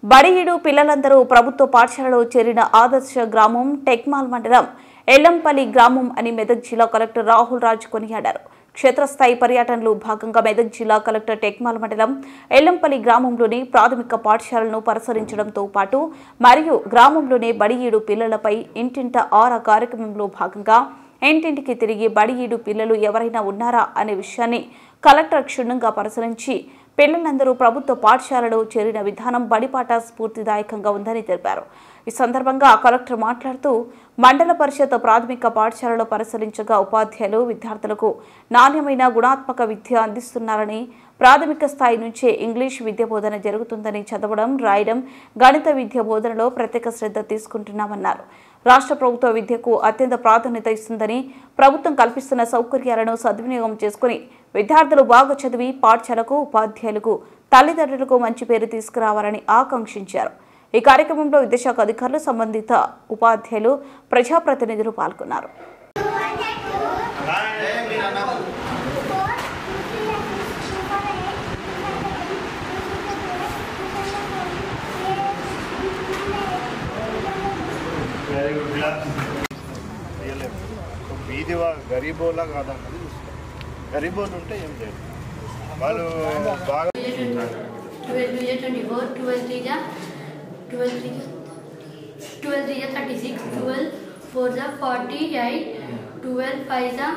బడియీడు పిల్లలందరూ ప్రభుత్వ పాఠశాలలో చేరిన ఆదర్శ గ్రామం టెక్మాల్ మండలం ఎల్లంపల్లి గ్రామం అని మెదక్ జిల్లా కలెక్టర్ రాహుల్ రాజ్ కొనియాడారు. క్షేత్రస్థాయి పర్యటనలో భాగంగా మెదక్ జిల్లా కలెక్టర్ టెక్మాల్ మండలం ఎల్లంపల్లి గ్రామంలోని ప్రాథమిక పాఠశాలను పరిశీలించడంతో పాటు మరియు గ్రామంలోని బడియీడు పిల్లలపై ఇంటింట ఆరా కార్యక్రమంలో భాగంగా ఇంటింటికి తిరిగి బడియీడు పిల్లలు ఎవరైనా ఉన్నారా అనే విషయాన్ని కలెక్టర్ క్షుణ్ణంగా పరిశీలించి పిల్లలందరూ ప్రభుత్వ పాఠశాలలో చేరిన విధానం బడిపాట స్ఫూర్తిదాయకంగా ఉందని తెలిపారు. ఈ సందర్భంగా కలెక్టర్ మాట్లాడుతూ మండల పరిషత్ ప్రాథమిక పాఠశాలలో పరిశీలించగా ఉపాధ్యాయులు విద్యార్థులకు నాణ్యమైన గుణాత్మక విద్య అందిస్తున్నారని, ప్రాథమిక స్థాయి నుంచే ఇంగ్లీష్ విద్య బోధన జరుగుతుందని, చదవడం రాయడం గణిత విద్య బోధనలో ప్రత్యేక శ్రద్ధ తీసుకుంటున్నామన్నారు. రాష్ట్ర ప్రభుత్వ విద్యకు అత్యంత ప్రాధాన్యత ఇస్తుందని, ప్రభుత్వం కల్పిస్తున్న సౌకర్యాలను సద్వినియోగం చేసుకుని విద్యార్థులు బాగా చదివి పాఠశాలకు ఉపాధ్యాయులకు తల్లిదండ్రులకు మంచి పేరు తీసుకురావాలని ఆకాంక్షించారు. ఈ కార్యక్రమంలో విద్యాశాఖ అధికారులు, సంబంధిత ఉపాధ్యాయులు, ప్రజాప్రతినిధులు పాల్గొన్నారు. వీధి గరీబోలా కాదన్నది చూస్తాం. గరీబోలు ఉంటే ఏం లేదు, వాళ్ళు బాగా 36, 12 4 48, 12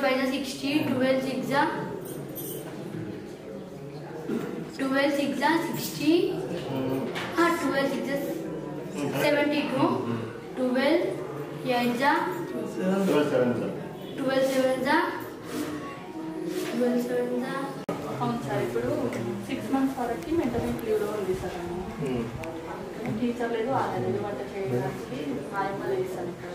5 60, 12 6 60, 12 6 72, 12 8 12 7 అవును సార్. ఇప్పుడు 6 months వరకు మెయింటెనెన్స్ లీవ్లో ఉంది సార్. టీచర్ లేదు, ఆడలేదు, వంట చేయడానికి ఆయమ్మ లేదు సార్. ఇక్కడ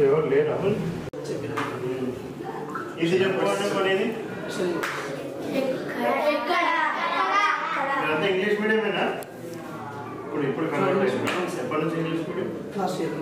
ఎవరు లేరా? ఇది చెప్పుకోవడం అనేది ఇంగ్లీష్ మీడియమేనా? ఇప్పుడు కన్వర్ట్ ఎప్పటి నుంచి ఇంగ్లీష్ మీడియం? Last year.